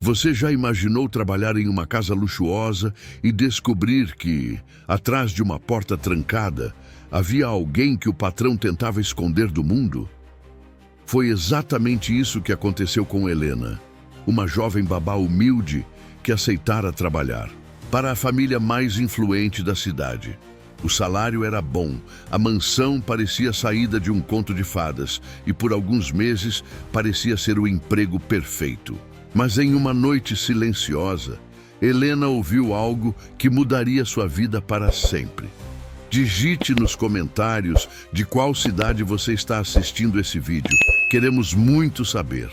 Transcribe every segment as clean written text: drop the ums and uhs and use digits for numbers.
Você já imaginou trabalhar em uma casa luxuosa e descobrir que, atrás de uma porta trancada, havia alguém que o patrão tentava esconder do mundo? Foi exatamente isso que aconteceu com Helena, uma jovem babá humilde que aceitara trabalhar para a família mais influente da cidade. O salário era bom, a mansão parecia saída de um conto de fadas e por alguns meses parecia ser o emprego perfeito. Mas em uma noite silenciosa, Helena ouviu algo que mudaria sua vida para sempre. Digite nos comentários de qual cidade você está assistindo esse vídeo. Queremos muito saber.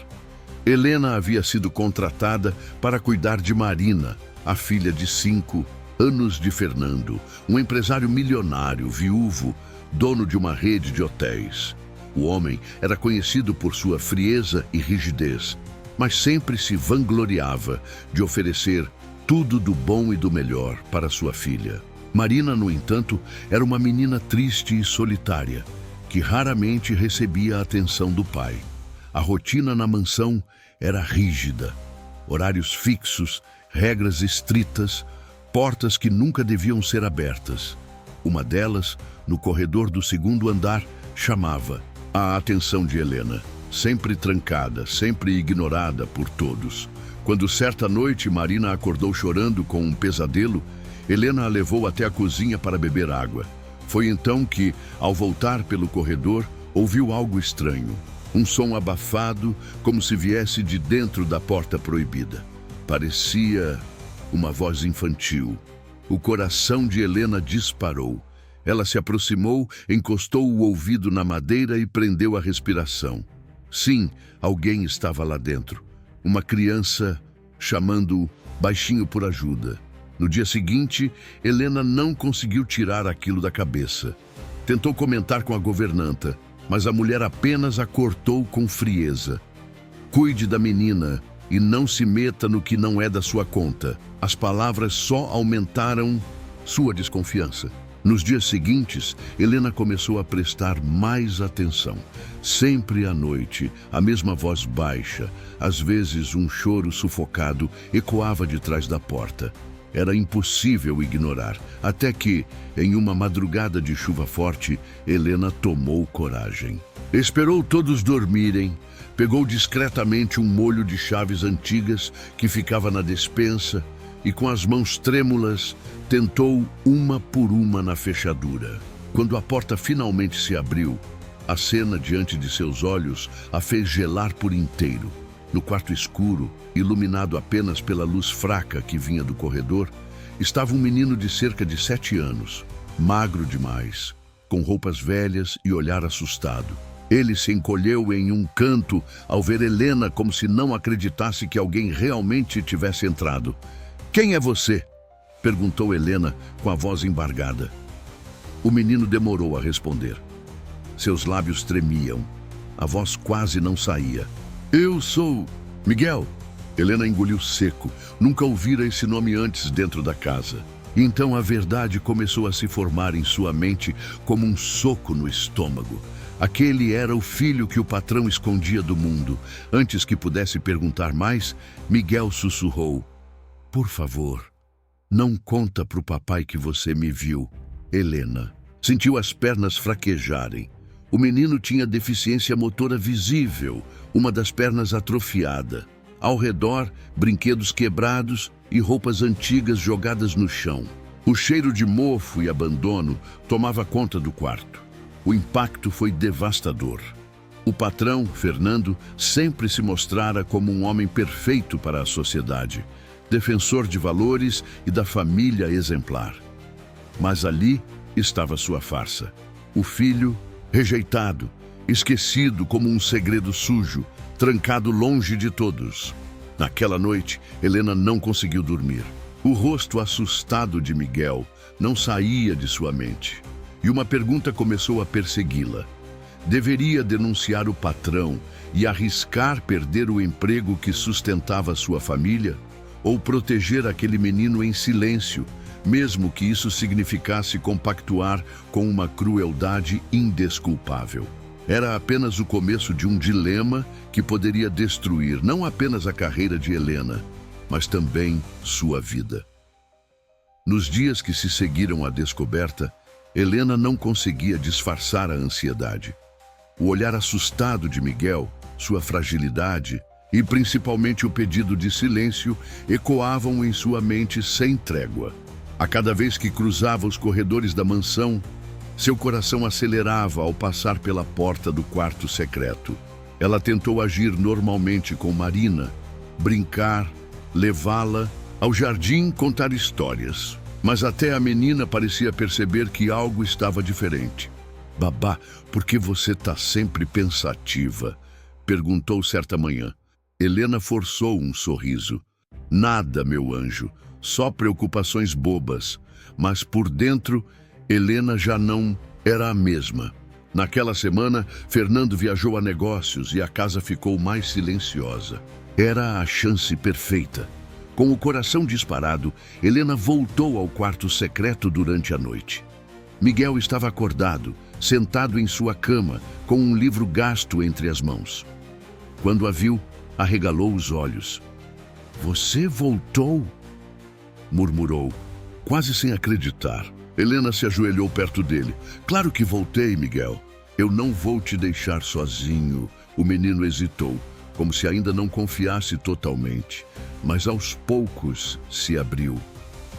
Helena havia sido contratada para cuidar de Marina, a filha de 5 anos de Fernando, um empresário milionário, viúvo, dono de uma rede de hotéis. O homem era conhecido por sua frieza e rigidez, mas sempre se vangloriava de oferecer tudo do bom e do melhor para sua filha. Marina, no entanto, era uma menina triste e solitária, que raramente recebia a atenção do pai. A rotina na mansão era rígida. Horários fixos, regras estritas, portas que nunca deviam ser abertas. Uma delas, no corredor do 2º andar, chamava a atenção de Helena, sempre trancada, sempre ignorada por todos. Quando certa noite Marina acordou chorando com um pesadelo, Helena a levou até a cozinha para beber água. Foi então que, ao voltar pelo corredor, ouviu algo estranho. Um som abafado, como se viesse de dentro da porta proibida. Parecia uma voz infantil. O coração de Helena disparou. Ela se aproximou, encostou o ouvido na madeira e prendeu a respiração. Sim, alguém estava lá dentro. Uma criança chamando baixinho por ajuda. No dia seguinte, Helena não conseguiu tirar aquilo da cabeça. Tentou comentar com a governanta, mas a mulher apenas a cortou com frieza. Cuide da menina e não se meta no que não é da sua conta. As palavras só aumentaram sua desconfiança. Nos dias seguintes, Helena começou a prestar mais atenção. Sempre à noite, a mesma voz baixa, às vezes um choro sufocado, ecoava de trás da porta. Era impossível ignorar, até que, em uma madrugada de chuva forte, Helena tomou coragem. Esperou todos dormirem, pegou discretamente um molho de chaves antigas que ficava na despensa e, com as mãos trêmulas, tentou uma por uma na fechadura. Quando a porta finalmente se abriu, a cena diante de seus olhos a fez gelar por inteiro. No quarto escuro, iluminado apenas pela luz fraca que vinha do corredor, estava um menino de cerca de 7 anos, magro demais, com roupas velhas e olhar assustado. Ele se encolheu em um canto ao ver Helena, como se não acreditasse que alguém realmente tivesse entrado. "Quem é você?" perguntou Helena com a voz embargada. O menino demorou a responder. Seus lábios tremiam. A voz quase não saía. "Eu sou Miguel." Helena engoliu seco. Nunca ouvira esse nome antes dentro da casa. Então a verdade começou a se formar em sua mente como um soco no estômago. Aquele era o filho que o patrão escondia do mundo. Antes que pudesse perguntar mais, Miguel sussurrou: "Por favor, não conta pro papai que você me viu." Helena sentiu as pernas fraquejarem. O menino tinha deficiência motora visível, uma das pernas atrofiada. Ao redor, brinquedos quebrados e roupas antigas jogadas no chão. O cheiro de mofo e abandono tomava conta do quarto. O impacto foi devastador. O patrão, Fernando, sempre se mostrara como um homem perfeito para a sociedade, defensor de valores e da família exemplar. Mas ali estava sua farsa. O filho, rejeitado, esquecido como um segredo sujo, trancado longe de todos. Naquela noite, Helena não conseguiu dormir. O rosto assustado de Miguel não saía de sua mente. E uma pergunta começou a persegui-la. Deveria denunciar o patrão e arriscar perder o emprego que sustentava sua família? Ou proteger aquele menino em silêncio, mesmo que isso significasse compactuar com uma crueldade indesculpável? Era apenas o começo de um dilema que poderia destruir não apenas a carreira de Helena, mas também sua vida. Nos dias que se seguiram à descoberta, Helena não conseguia disfarçar a ansiedade. O olhar assustado de Miguel, sua fragilidade e principalmente o pedido de silêncio ecoavam em sua mente sem trégua. A cada vez que cruzava os corredores da mansão, seu coração acelerava ao passar pela porta do quarto secreto. Ela tentou agir normalmente com Marina, brincar, levá-la ao jardim, contar histórias. Mas até a menina parecia perceber que algo estava diferente. "Babá, por que você está sempre pensativa?" perguntou certa manhã. Helena forçou um sorriso. "Nada, meu anjo, só preocupações bobas." Mas por dentro, Helena já não era a mesma. Naquela semana, Fernando viajou a negócios e a casa ficou mais silenciosa. Era a chance perfeita. Com o coração disparado, Helena voltou ao quarto secreto durante a noite. Miguel estava acordado, sentado em sua cama, com um livro gasto entre as mãos. Quando a viu, arregalou os olhos. "Você voltou?" murmurou, quase sem acreditar. Helena se ajoelhou perto dele. "Claro que voltei, Miguel. Eu não vou te deixar sozinho." O menino hesitou, como se ainda não confiasse totalmente, mas aos poucos se abriu.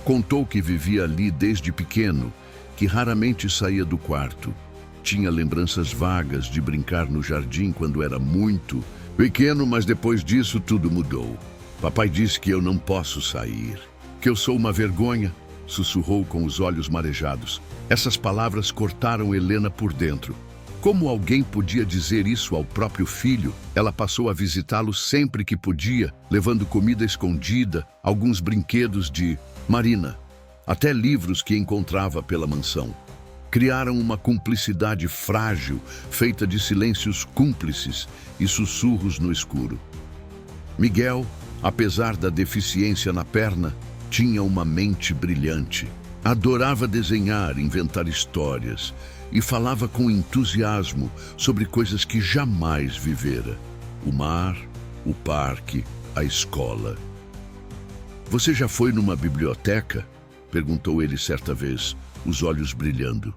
Contou que vivia ali desde pequeno, que raramente saía do quarto. Tinha lembranças vagas de brincar no jardim quando era muito pequeno, mas depois disso tudo mudou. "Papai disse que eu não posso sair, que eu sou uma vergonha", sussurrou com os olhos marejados. Essas palavras cortaram Helena por dentro. Como alguém podia dizer isso ao próprio filho? Ela passou a visitá-lo sempre que podia, levando comida escondida, alguns brinquedos de Marina, até livros que encontrava pela mansão. Criaram uma cumplicidade frágil, feita de silêncios cúmplices e sussurros no escuro. Miguel, apesar da deficiência na perna, tinha uma mente brilhante. Adorava desenhar, inventar histórias e falava com entusiasmo sobre coisas que jamais vivera: o mar, o parque, a escola. "Você já foi numa biblioteca?" perguntou ele certa vez, os olhos brilhando.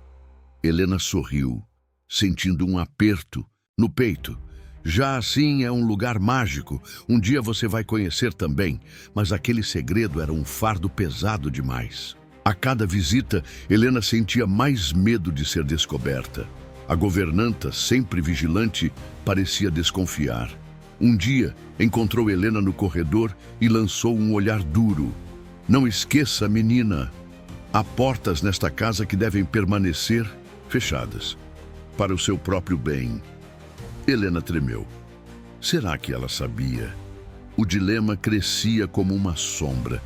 Helena sorriu, sentindo um aperto no peito. "Já assim é um lugar mágico. Um dia você vai conhecer também." Mas aquele segredo era um fardo pesado demais. A cada visita, Helena sentia mais medo de ser descoberta. A governanta, sempre vigilante, parecia desconfiar. Um dia, encontrou Helena no corredor e lançou um olhar duro. "Não esqueça, menina, há portas nesta casa que devem permanecer fechadas, para o seu próprio bem." Helena tremeu. Será que ela sabia? O dilema crescia como uma sombra.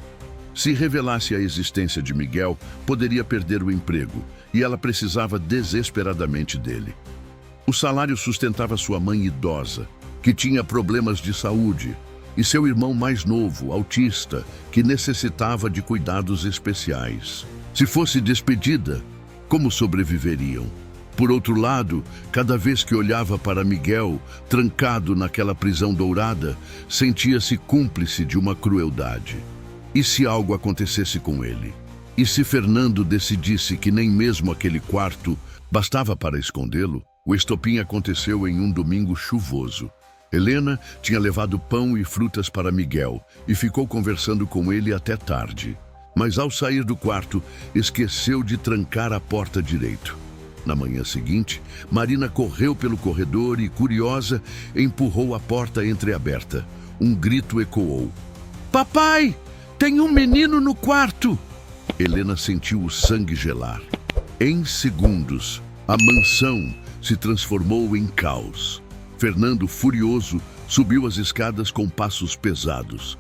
Se revelasse a existência de Miguel, poderia perder o emprego, e ela precisava desesperadamente dele. O salário sustentava sua mãe idosa, que tinha problemas de saúde, e seu irmão mais novo, autista, que necessitava de cuidados especiais. Se fosse despedida, como sobreviveriam? Por outro lado, cada vez que olhava para Miguel, trancado naquela prisão dourada, sentia-se cúmplice de uma crueldade. E se algo acontecesse com ele? E se Fernando decidisse que nem mesmo aquele quarto bastava para escondê-lo? O estopim aconteceu em um domingo chuvoso. Helena tinha levado pão e frutas para Miguel e ficou conversando com ele até tarde. Mas ao sair do quarto, esqueceu de trancar a porta direito. Na manhã seguinte, Marina correu pelo corredor e, curiosa, empurrou a porta entreaberta. Um grito ecoou. "Papai, tem um menino no quarto!" Helena sentiu o sangue gelar. Em segundos, a mansão se transformou em caos. Fernando, furioso, subiu as escadas com passos pesados.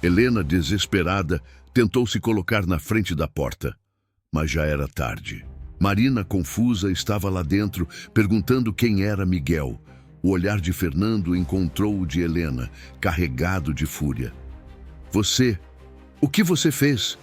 Helena, desesperada, tentou se colocar na frente da porta, mas já era tarde. Marina, confusa, estava lá dentro, perguntando quem era Miguel. O olhar de Fernando encontrou o de Helena, carregado de fúria. O que você fez?"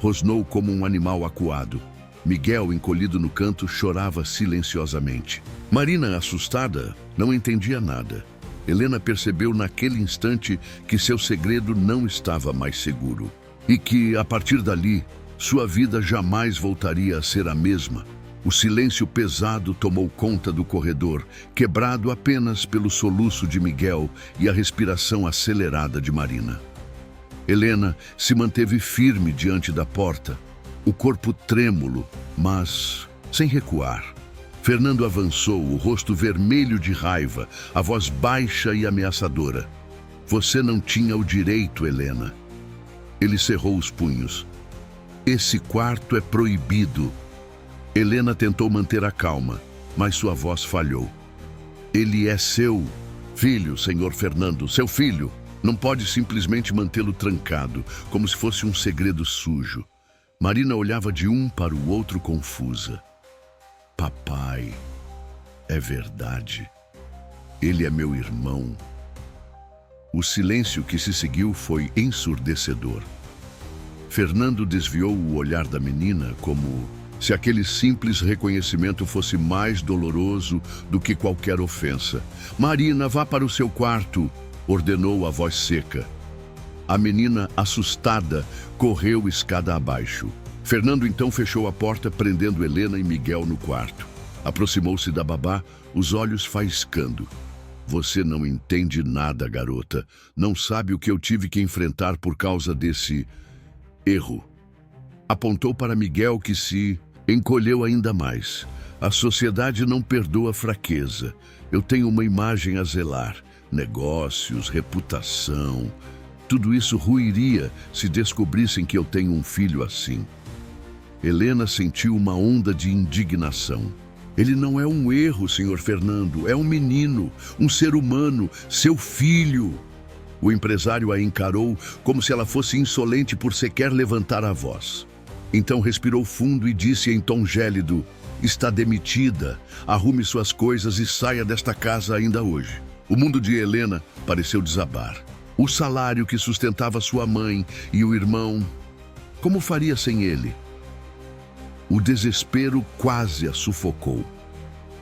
rosnou como um animal acuado. Miguel, encolhido no canto, chorava silenciosamente. Marina, assustada, não entendia nada. Helena percebeu naquele instante que seu segredo não estava mais seguro e que, a partir dali, sua vida jamais voltaria a ser a mesma. O silêncio pesado tomou conta do corredor, quebrado apenas pelo soluço de Miguel e a respiração acelerada de Marina. Helena se manteve firme diante da porta, o corpo trêmulo, mas sem recuar. Fernando avançou, o rosto vermelho de raiva, a voz baixa e ameaçadora. Você não tinha o direito, Helena. Ele cerrou os punhos. Esse quarto é proibido. Helena tentou manter a calma, mas sua voz falhou. Ele é seu filho, senhor Fernando, seu filho. Não pode simplesmente mantê-lo trancado, como se fosse um segredo sujo. Marina olhava de um para o outro confusa. Papai, é verdade. Ele é meu irmão. O silêncio que se seguiu foi ensurdecedor. Fernando desviou o olhar da menina como se aquele simples reconhecimento fosse mais doloroso do que qualquer ofensa. Marina, vá para o seu quarto, ordenou a voz seca. A menina, assustada, correu escada abaixo. Fernando então fechou a porta, prendendo Helena e Miguel no quarto. Aproximou-se da babá, os olhos faiscando. Você não entende nada, garota. Não sabe o que eu tive que enfrentar por causa desse erro. Apontou para Miguel, que se encolheu ainda mais. A sociedade não perdoa fraqueza. Eu tenho uma imagem a zelar. Negócios, reputação. Tudo isso ruiria se descobrissem que eu tenho um filho assim. Helena sentiu uma onda de indignação. Ele não é um erro, senhor Fernando. É um menino, um ser humano, seu filho. O empresário a encarou como se ela fosse insolente por sequer levantar a voz. Então respirou fundo e disse em tom gélido: está demitida, arrume suas coisas e saia desta casa ainda hoje. O mundo de Helena pareceu desabar. O salário que sustentava sua mãe e o irmão, como faria sem ele? O desespero quase a sufocou.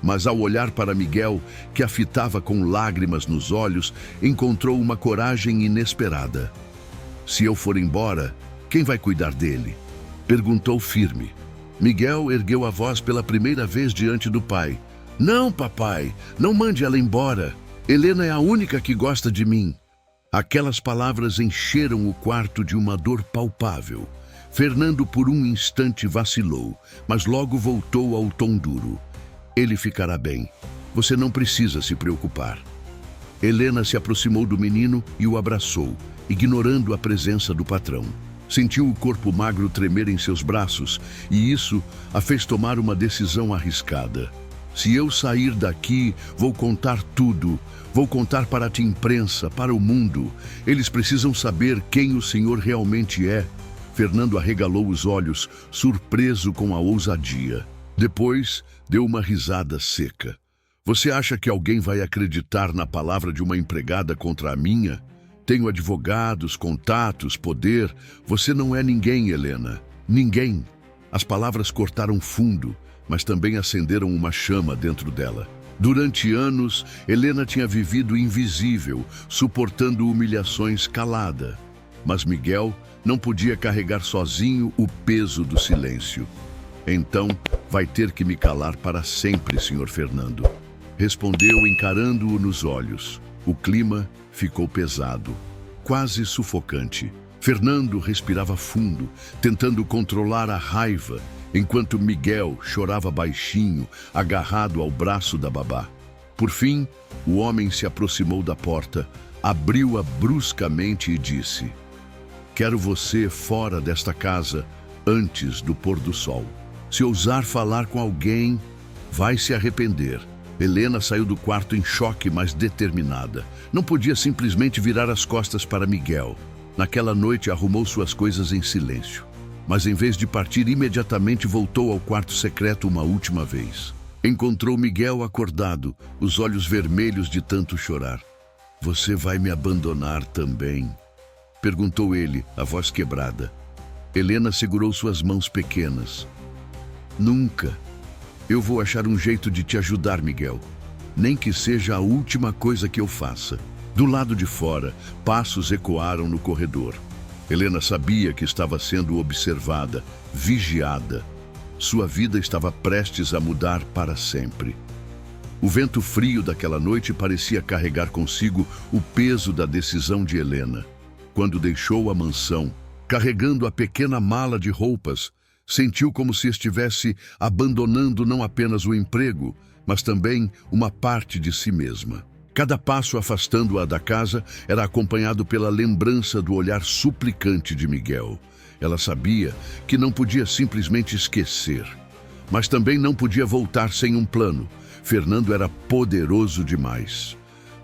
Mas ao olhar para Miguel, que a fitava com lágrimas nos olhos, encontrou uma coragem inesperada. Se eu for embora, quem vai cuidar dele? Perguntou firme. Miguel ergueu a voz pela primeira vez diante do pai. Não, papai, não mande ela embora. Helena é a única que gosta de mim. Aquelas palavras encheram o quarto de uma dor palpável. Fernando por um instante vacilou, mas logo voltou ao tom duro. Ele ficará bem. Você não precisa se preocupar. Helena se aproximou do menino e o abraçou, ignorando a presença do patrão. Sentiu o corpo magro tremer em seus braços e isso a fez tomar uma decisão arriscada. Se eu sair daqui, vou contar tudo. Vou contar para a imprensa, para o mundo. Eles precisam saber quem o senhor realmente é. Fernando arregalou os olhos, surpreso com a ousadia. Depois, deu uma risada seca. Você acha que alguém vai acreditar na palavra de uma empregada contra a minha? Tenho advogados, contatos, poder. Você não é ninguém, Helena. Ninguém. As palavras cortaram fundo, mas também acenderam uma chama dentro dela. Durante anos, Helena tinha vivido invisível, suportando humilhações calada. Mas Miguel não podia carregar sozinho o peso do silêncio. Então, vai ter que me calar para sempre, senhor Fernando. Respondeu encarando-o nos olhos. O clima ficou pesado, quase sufocante. Fernando respirava fundo, tentando controlar a raiva, enquanto Miguel chorava baixinho, agarrado ao braço da babá. Por fim, o homem se aproximou da porta, abriu-a bruscamente e disse: quero você fora desta casa antes do pôr do sol. Se ousar falar com alguém, vai se arrepender. Helena saiu do quarto em choque, mas determinada. Não podia simplesmente virar as costas para Miguel. Naquela noite arrumou suas coisas em silêncio. Mas em vez de partir imediatamente, voltou ao quarto secreto uma última vez. Encontrou Miguel acordado, os olhos vermelhos de tanto chorar. Você vai me abandonar também? Perguntou ele, a voz quebrada. Helena segurou suas mãos pequenas. Nunca. Eu vou achar um jeito de te ajudar, Miguel. nem que seja a última coisa que eu faça. Do lado de fora, passos ecoaram no corredor. Helena sabia que estava sendo observada, vigiada. Sua vida estava prestes a mudar para sempre. O vento frio daquela noite parecia carregar consigo o peso da decisão de Helena. Quando deixou a mansão, carregando a pequena mala de roupas, sentiu como se estivesse abandonando não apenas o emprego, mas também uma parte de si mesma. Cada passo afastando-a da casa era acompanhado pela lembrança do olhar suplicante de Miguel. Ela sabia que não podia simplesmente esquecer, mas também não podia voltar sem um plano. Fernando era poderoso demais.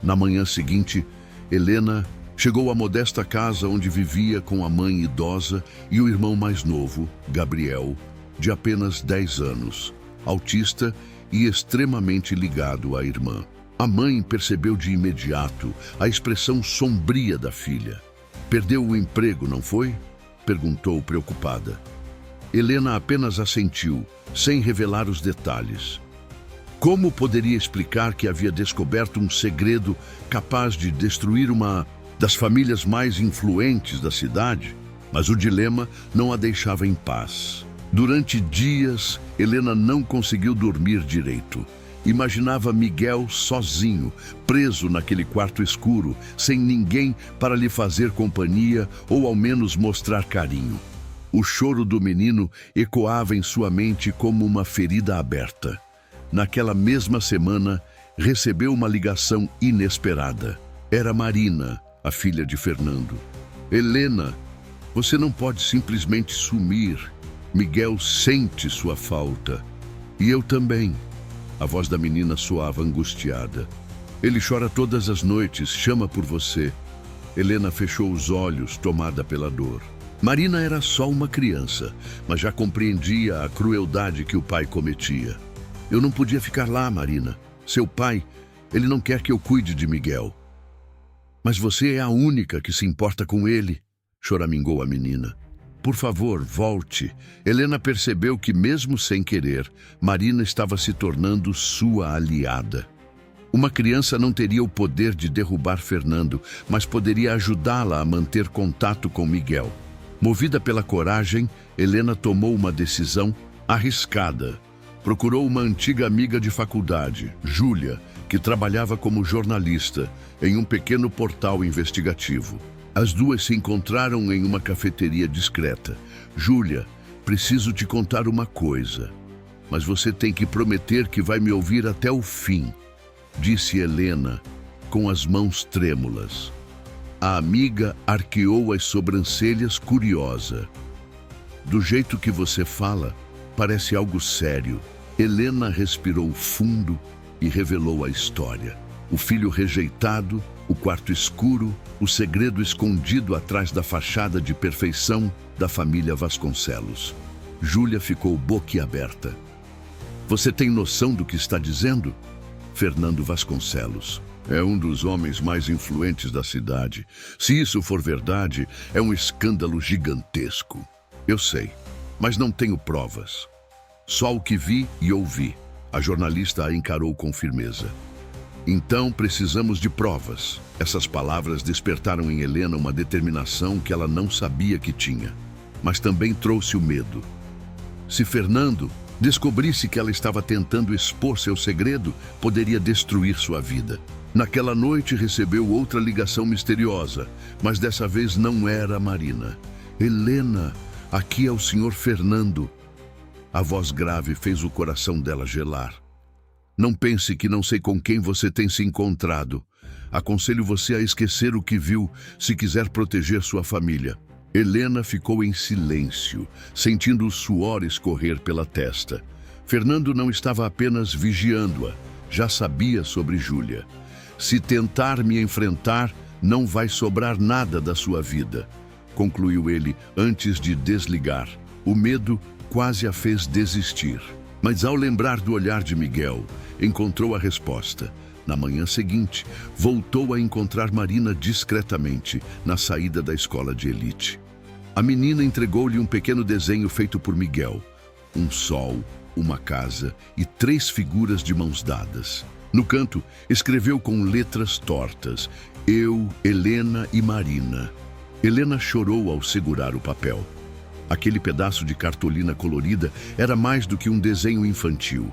Na manhã seguinte, Helena chegou à modesta casa onde vivia com a mãe idosa e o irmão mais novo, Gabriel, de apenas 10 anos, autista e extremamente ligado à irmã. A mãe percebeu de imediato a expressão sombria da filha. "Perdeu o emprego, não foi?" perguntou preocupada. Helena apenas assentiu, sem revelar os detalhes. Como poderia explicar que havia descoberto um segredo capaz de destruir uma das famílias mais influentes da cidade? Mas o dilema não a deixava em paz. Durante dias, Helena não conseguiu dormir direito. Imaginava Miguel sozinho, preso naquele quarto escuro, sem ninguém para lhe fazer companhia ou ao menos mostrar carinho. O choro do menino ecoava em sua mente como uma ferida aberta. Naquela mesma semana, recebeu uma ligação inesperada. Era Marina, a filha de Fernando. "Helena, você não pode simplesmente sumir. Miguel sente sua falta. E eu também." A voz da menina soava angustiada. "Ele chora todas as noites, chama por você." Helena fechou os olhos, tomada pela dor. Marina era só uma criança, mas já compreendia a crueldade que o pai cometia. "Eu não podia ficar lá, Marina. Seu pai, ele não quer que eu cuide de Miguel." "Mas você é a única que se importa com ele", choramingou a menina. "Por favor, volte." Helena percebeu que, mesmo sem querer, Marina estava se tornando sua aliada. Uma criança não teria o poder de derrubar Fernando, mas poderia ajudá-la a manter contato com Miguel. Movida pela coragem, Helena tomou uma decisão arriscada. Procurou uma antiga amiga de faculdade, Júlia, que trabalhava como jornalista em um pequeno portal investigativo. As duas se encontraram em uma cafeteria discreta. "Júlia, preciso te contar uma coisa, mas você tem que prometer que vai me ouvir até o fim", disse Helena, com as mãos trêmulas. A amiga arqueou as sobrancelhas, curiosa. "Do jeito que você fala, parece algo sério." Helena respirou fundo e revelou a história. O filho rejeitado, o quarto escuro, o segredo escondido atrás da fachada de perfeição da família Vasconcelos. Júlia ficou boquiaberta. "Você tem noção do que está dizendo?" Fernando Vasconcelos é um dos homens mais influentes da cidade. Se isso for verdade, é um escândalo gigantesco. "Eu sei, mas não tenho provas. Só o que vi e ouvi." A jornalista a encarou com firmeza. "Então precisamos de provas." Essas palavras despertaram em Helena uma determinação que ela não sabia que tinha, mas também trouxe o medo. Se Fernando descobrisse que ela estava tentando expor seu segredo, poderia destruir sua vida. Naquela noite recebeu outra ligação misteriosa, mas dessa vez não era Marina. "Helena, aqui é o Sr. Fernando." A voz grave fez o coração dela gelar. "Não pense que não sei com quem você tem se encontrado. Aconselho você a esquecer o que viu, se quiser proteger sua família." Helena ficou em silêncio, sentindo o suor escorrer pela testa. Fernando não estava apenas vigiando-a, já sabia sobre Júlia. "Se tentar me enfrentar, não vai sobrar nada da sua vida", concluiu ele antes de desligar. O medo quase a fez desistir. Mas ao lembrar do olhar de Miguel, encontrou a resposta. Na manhã seguinte, voltou a encontrar Marina discretamente na saída da escola de elite. A menina entregou-lhe um pequeno desenho feito por Miguel. Um sol, uma casa e 3 figuras de mãos dadas. No canto, escreveu com letras tortas: Eu, Helena e Marina. Helena chorou ao segurar o papel. Aquele pedaço de cartolina colorida era mais do que um desenho infantil.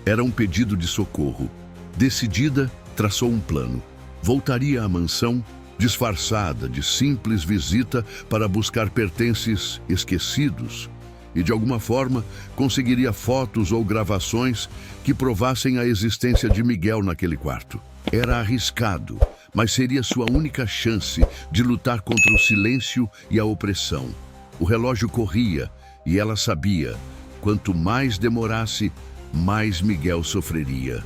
Era um pedido de socorro. Decidida, traçou um plano. Voltaria à mansão, disfarçada de simples visita para buscar pertences esquecidos, e de alguma forma conseguiria fotos ou gravações que provassem a existência de Miguel naquele quarto. Era arriscado, mas seria sua única chance de lutar contra o silêncio e a opressão. O relógio corria e ela sabia, quanto mais demorasse, mais Miguel sofreria.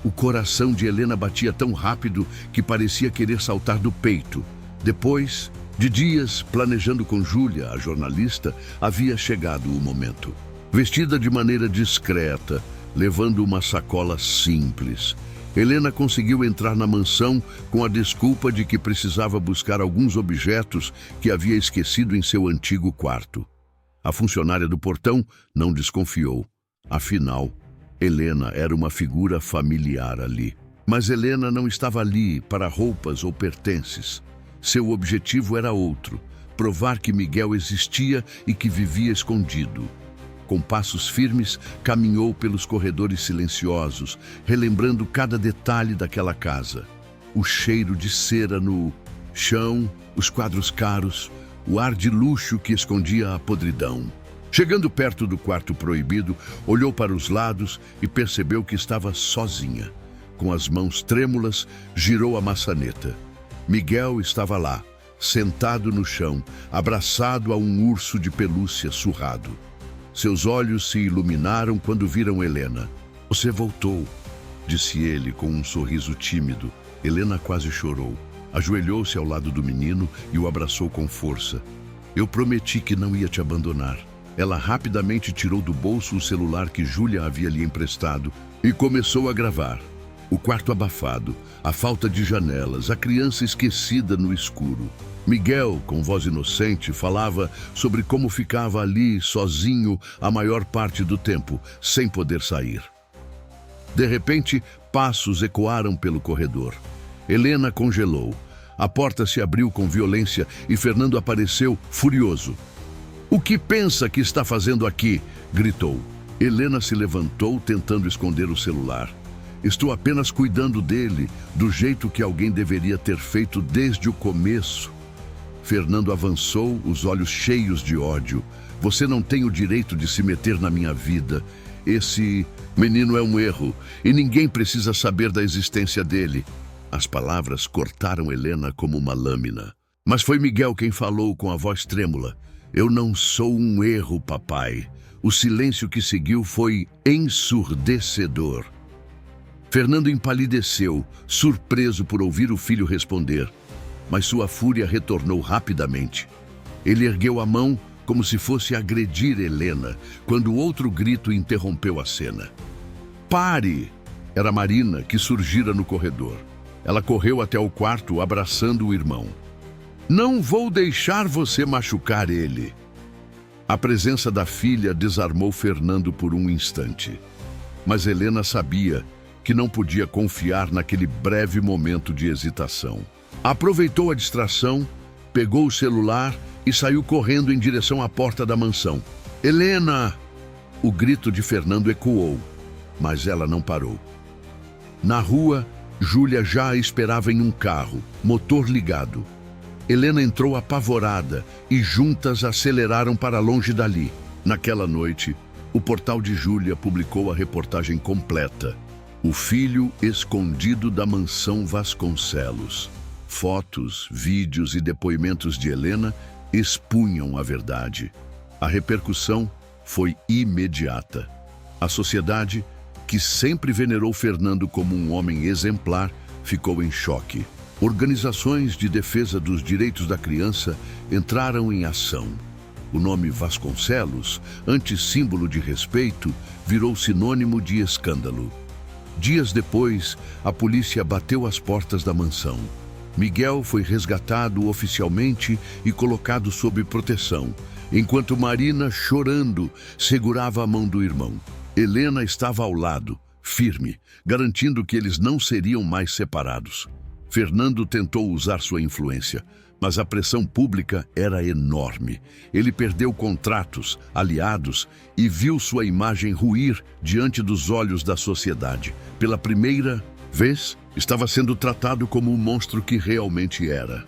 O coração de Helena batia tão rápido que parecia querer saltar do peito. Depois de dias planejando com Júlia, a jornalista, havia chegado o momento. Vestida de maneira discreta, levando uma sacola simples, Helena conseguiu entrar na mansão com a desculpa de que precisava buscar alguns objetos que havia esquecido em seu antigo quarto. A funcionária do portão não desconfiou. Afinal, Helena era uma figura familiar ali. Mas Helena não estava ali para roupas ou pertences. Seu objetivo era outro: provar que Miguel existia e que vivia escondido. Com passos firmes, caminhou pelos corredores silenciosos, relembrando cada detalhe daquela casa. O cheiro de cera no chão, os quadros caros, o ar de luxo que escondia a podridão. Chegando perto do quarto proibido, olhou para os lados e percebeu que estava sozinha. Com as mãos trêmulas, girou a maçaneta. Miguel estava lá, sentado no chão, abraçado a um urso de pelúcia surrado. Seus olhos se iluminaram quando viram Helena. Você voltou, disse ele com um sorriso tímido. Helena quase chorou. Ajoelhou-se ao lado do menino e o abraçou com força. Eu prometi que não ia te abandonar. Ela rapidamente tirou do bolso o celular que Júlia havia lhe emprestado e começou a gravar. O quarto abafado, a falta de janelas, a criança esquecida no escuro. Miguel, com voz inocente, falava sobre como ficava ali, sozinho, a maior parte do tempo, sem poder sair. De repente, passos ecoaram pelo corredor. Helena congelou. A porta se abriu com violência e Fernando apareceu, furioso. "O que pensa que está fazendo aqui?" gritou. Helena se levantou, tentando esconder o celular. "Estou apenas cuidando dele, do jeito que alguém deveria ter feito desde o começo." Fernando avançou, os olhos cheios de ódio. "Você não tem o direito de se meter na minha vida. Esse menino é um erro e ninguém precisa saber da existência dele." As palavras cortaram Helena como uma lâmina. Mas foi Miguel quem falou com a voz trêmula. "Eu não sou um erro, papai." O silêncio que seguiu foi ensurdecedor. Fernando empalideceu, surpreso por ouvir o filho responder. Mas sua fúria retornou rapidamente. Ele ergueu a mão como se fosse agredir Helena, quando outro grito interrompeu a cena. "Pare!" Era Marina, que surgira no corredor. Ela correu até o quarto, abraçando o irmão. "Não vou deixar você machucar ele." A presença da filha desarmou Fernando por um instante. Mas Helena sabia que não podia confiar naquele breve momento de hesitação. Aproveitou a distração, pegou o celular e saiu correndo em direção à porta da mansão. "Helena!" O grito de Fernando ecoou, mas ela não parou. Na rua, Júlia já a esperava em um carro, motor ligado. Helena entrou apavorada e juntas aceleraram para longe dali. Naquela noite, o portal de Júlia publicou a reportagem completa. O filho escondido da mansão Vasconcelos. Fotos, vídeos e depoimentos de Helena expunham a verdade. A repercussão foi imediata. A sociedade, que sempre venerou Fernando como um homem exemplar, ficou em choque. Organizações de defesa dos direitos da criança entraram em ação. O nome Vasconcelos, antes símbolo de respeito, virou sinônimo de escândalo. Dias depois, a polícia bateu às portas da mansão. Miguel foi resgatado oficialmente e colocado sob proteção, enquanto Marina, chorando, segurava a mão do irmão. Helena estava ao lado, firme, garantindo que eles não seriam mais separados. Fernando tentou usar sua influência, mas a pressão pública era enorme. Ele perdeu contratos, aliados e viu sua imagem ruir diante dos olhos da sociedade. Pela primeira vez, estava sendo tratado como o monstro que realmente era.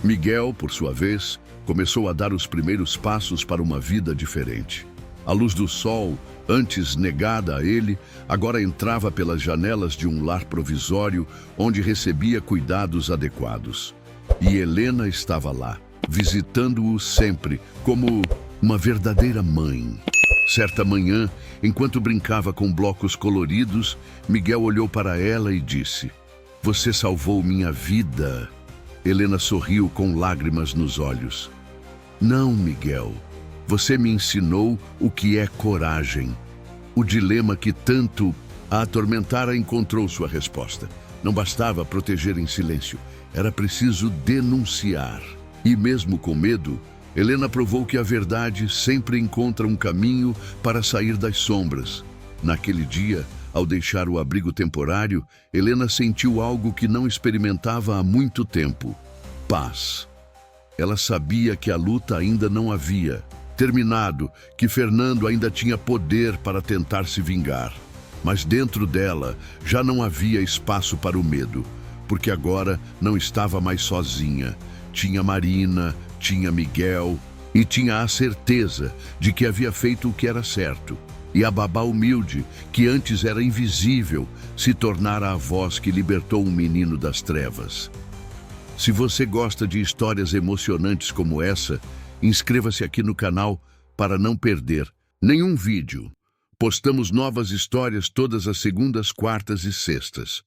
Miguel, por sua vez, começou a dar os primeiros passos para uma vida diferente. A luz do sol, antes negada a ele, agora entrava pelas janelas de um lar provisório onde recebia cuidados adequados. E Helena estava lá, visitando-o sempre, como uma verdadeira mãe. Certa manhã, enquanto brincava com blocos coloridos, Miguel olhou para ela e disse: "Você salvou minha vida." Helena sorriu com lágrimas nos olhos. "Não, Miguel. Você me ensinou o que é coragem." O dilema que tanto a atormentara encontrou sua resposta. Não bastava proteger em silêncio. Era preciso denunciar. E mesmo com medo, Helena provou que a verdade sempre encontra um caminho para sair das sombras. Naquele dia, ao deixar o abrigo temporário, Helena sentiu algo que não experimentava há muito tempo: paz. Ela sabia que a luta ainda não havia terminado, que Fernando ainda tinha poder para tentar se vingar. Mas dentro dela já não havia espaço para o medo, porque agora não estava mais sozinha. Tinha Marina, tinha Miguel e tinha a certeza de que havia feito o que era certo. E a babá humilde, que antes era invisível, se tornara a voz que libertou um menino das trevas. Se você gosta de histórias emocionantes como essa, inscreva-se aqui no canal para não perder nenhum vídeo. Postamos novas histórias todas as segundas, quartas e sextas.